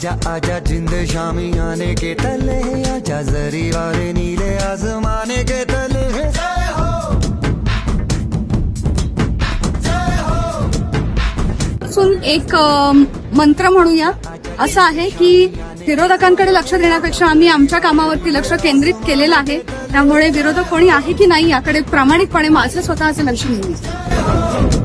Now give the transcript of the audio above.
आजा आजा जिंद शामी आने के तले, आजा जरी वाले नीले आसमाने के तले। जय हो जय हो। असून एक मंत्र म्हणूया असं आहे की विरोधकांकडे लक्ष देण्यापेक्षा आम्ही आमच्या कामावरती लक्ष केंद्रित केलेलं आहे. त्यामुळे विरोधक कोणी आहे की नाही याकडे प्रामाणिकपणे माझं स्वतःचे लक्ष नेहमी.